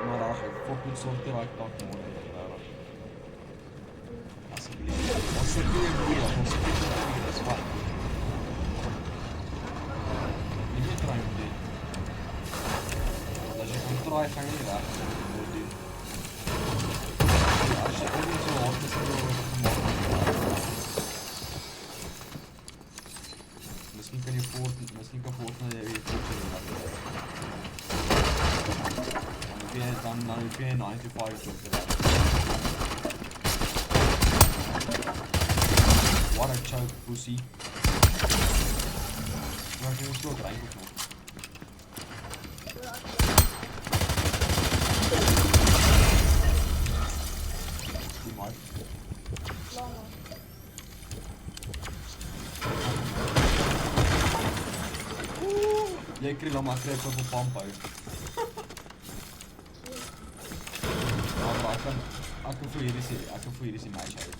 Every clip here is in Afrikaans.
Maar ach, ek fok moet sorg dat ek dalk môre dit daar. Asseblief. Ons sit hier in die ons sit hier in die swart. Nie meer try om dit. As jy kan try, gaan jy nie weg nie. Moet doen. Ja, as jy ook nie so hard is oor gemaak. Miskien kan jy miskien kan Fortnite jy weer Fortnite doen. Dan heb je een 9 to 5 job gedaan. What a choke, pussy. Maar ik moet ook rijden of nog. Die maat. Jij kreeg al maar kreeg op een pamp uit. Ek kan vir hierdie match hou.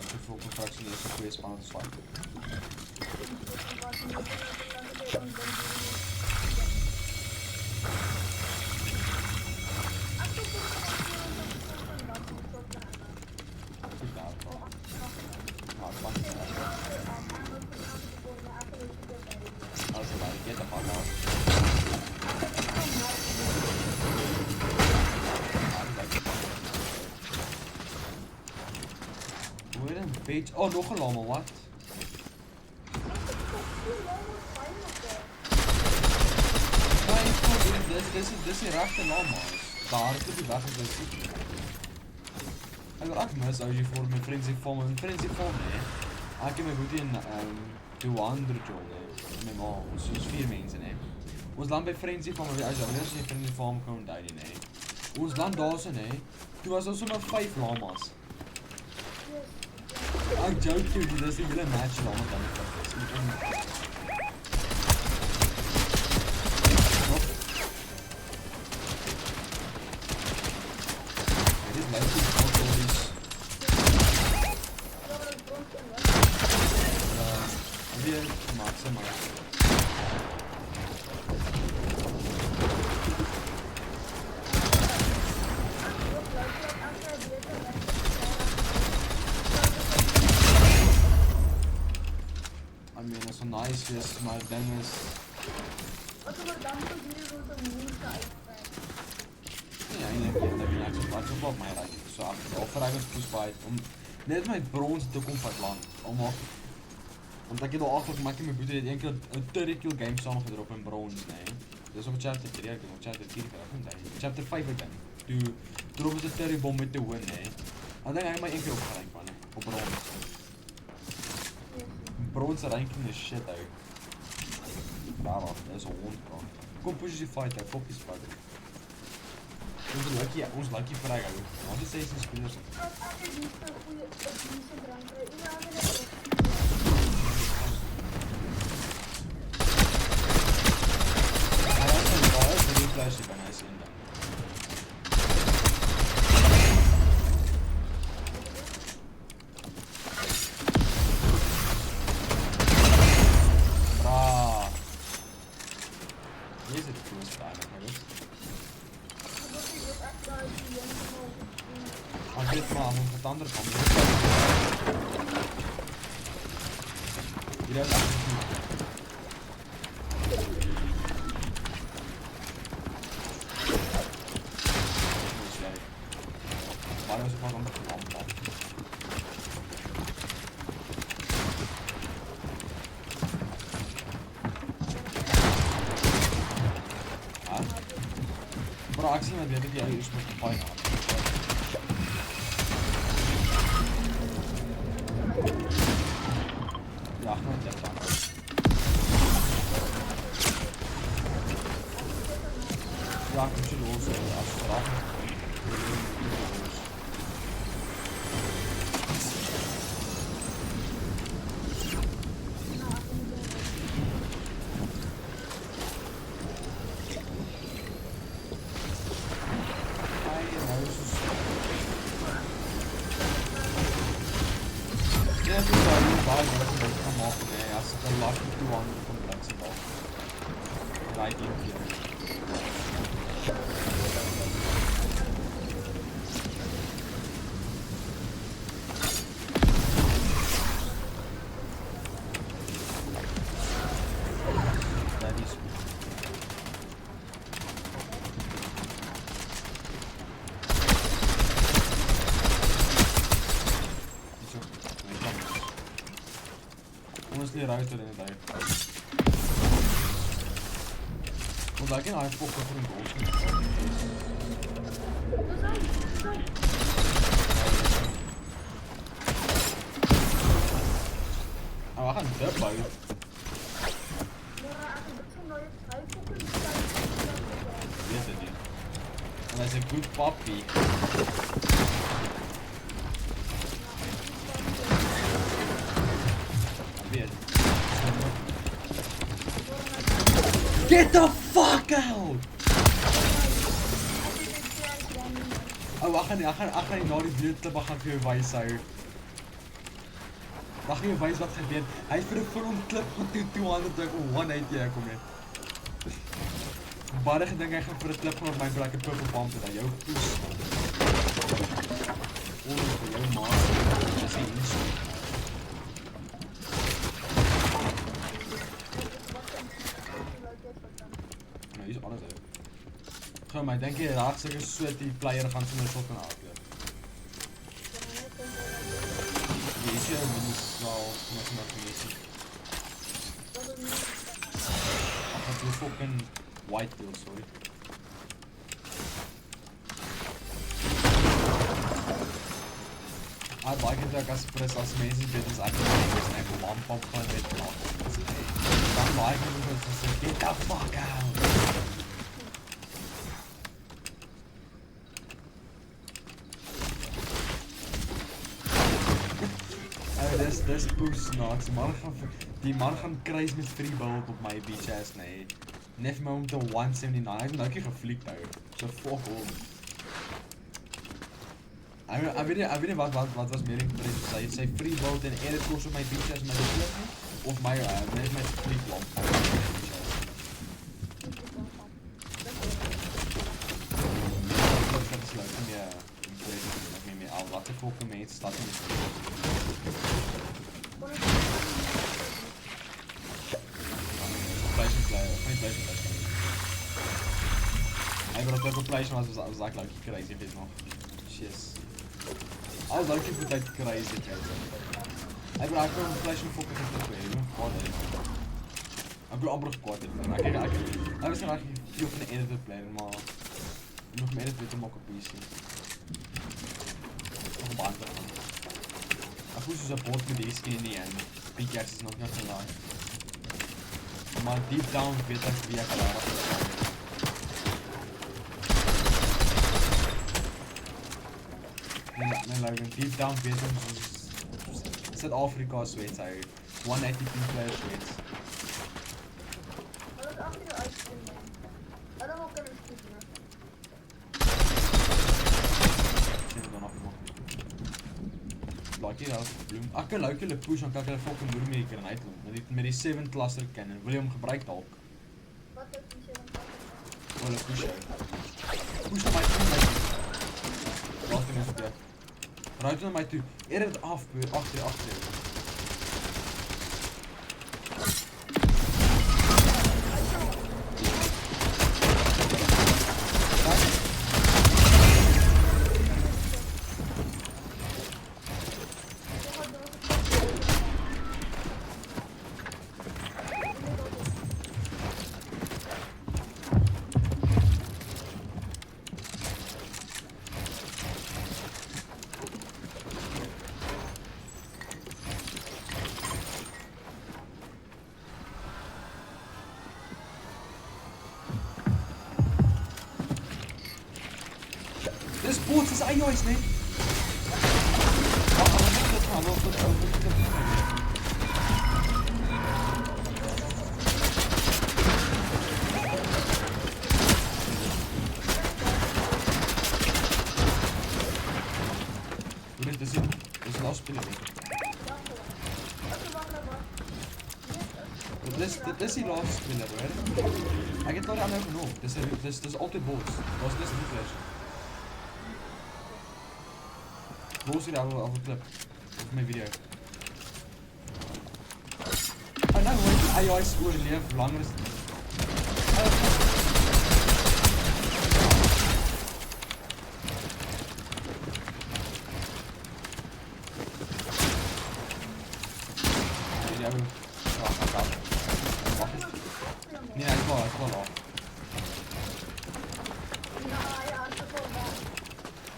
Ek het vir 'n fraksie net so goeie span te swat. Oh, nog een lama, wat? Dit is die rechte lama's. Daar is die weg, dit is ek wil echt mis as jy voor my Frenzy Farm, nee. Ek en my boetie in Duander Jol, my ma, ons is 4 mense, nee. Ons land by Frenzy Farm, as jy in Frenzy Farm kan onthou die, nee. Ons land daar so, nee. Toe was ons sommer 5 lama's. Ek joke jou, dit is die hele match lama dan ek is. Dit is leuk om te doen. Weer maak se maar. Nice is, maar het ding is... Wat er dan tot hier wordt een moeite uitgewerkt? Nee, eindelijk niet. Dat heb je net zo op mij rijden. Zo achter. Of vooruit met pushbite. Om net met brons te komen van het land. Want ik heb al achter maak ik mijn boete één keer een 30 kill game staan gedrop in brons, nee. Dus op chapter 3 heb ik op chapter 4 gedaan. Chapter 5 heb ik toen droppen ze 30 bom met de win, nee. En dan heb ik maar één keer opgerankt van, op brons. Bronze ranking is shit uit. Daaraf, dat is een hond, bro. Kom push die fight uit, focus fight. Ons lucky vrij uit. Wat is deze spelers? Als ik niet zo goede drank Hij is een bal, is een flesje bij mij zien dan. het andere kant. Hier is echt goed. Waarom is het gewoon een lamp? Bro, ik zie met dit die eerst met de pijn aan. Ja, gewoon dit aan. Ja, ik moet je los als het eraf. die router in het uit. Want daar kan hy fokke vir 'n goals nie. Nou, we gaan dip bou. Weet het nie. En hy is 'n good puppy. Get the fuck out! Oh, ek gaan nie na die videoklip gaan vir jou wys hou. Mag jy wys wat gebeur? Hy het vir 'n film klip van 200 ek 180 kom in. Baie gedink hy gaan vir 'n klip van my black and purple bomb dat jou poes. Onder vir jou maat. Dis nie iets. Nou, hier is alles uit. Gaan my dink jy raak seker so die player gaan sommer so kan hardloop. Jy sien hoe mens wel nog weet. Ek het die fucking white deal, sorry. I like it that as press as mense dit is actually is net 'n lamp op van dit maak. Dan like it because it's get the fuck out. Dis poes naaks. Die man gaan kruis met free build op my beach ass nee. Net vir my om te 179. Hy het nou nie gefliek hou. So fuck off. Ek weet nie wat was meer interessant. Sy free build en edit course op my beach ass met die flip nie of my net met free lamp. Wat de fuck mense staat in die Hey, but dat ook PlayStation was like crazy dit nog. Shit. Al daai keer moet crazy kyk. Hey, but ek wil PlayStation fokus op dit weer, hoor. Wat is? Ek wil amper gekort het. Ek was graag hier op 'n editor plan, maar nog meer dit te maak op PC. Nog baie. Ek moes so 'n bot met die skin nie en pickaxe is nog net te laag. Maar deep down weet ek wie ek daar is. Nee, Logan, deep down weet ons Suid-Afrika sweet hy 180p player sweet. Wat agter die uitkom man. Hulle wil kan dit doen. Sien dan nog. Like hier as bloem. Ek kan loukie hulle push dan kan hulle fucking bloemmaker en uitloop met die 7 cluster cannon. Wil jy hom gebruik dalk? Wat is die 7 cluster? Hulle push uit. Push na my toe. Wat kan ek doen? Right na my toe. Eer dit af, agter. Dis boot is iOS nee. Dis last speler. Dit is die laaste speler hoor. Ek het nou die ander genoeg. Dis altyd bots. Daar's dis nie flash. Boos hier al clip op my video. En nou hoor jy iOS oorleef langer as video.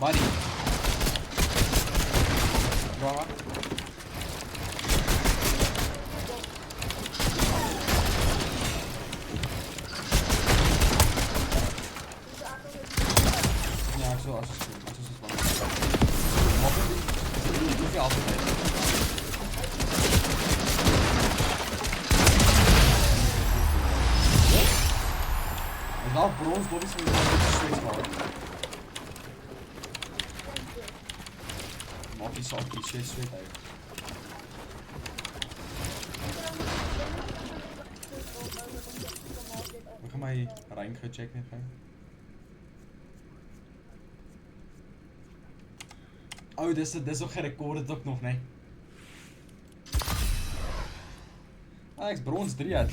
Buddy. Brava. Ja, ik zal assist doen. Assist is belangrijk. Dat hoef je altijd mee. En wel brons, dat is een beetje steeds vallen. Maar die zal die shit sweet heeft. We gaan maar rank gaan checken. Oh, dit is nog geen record ook nog, nee. Ah, ik brons 3 uit.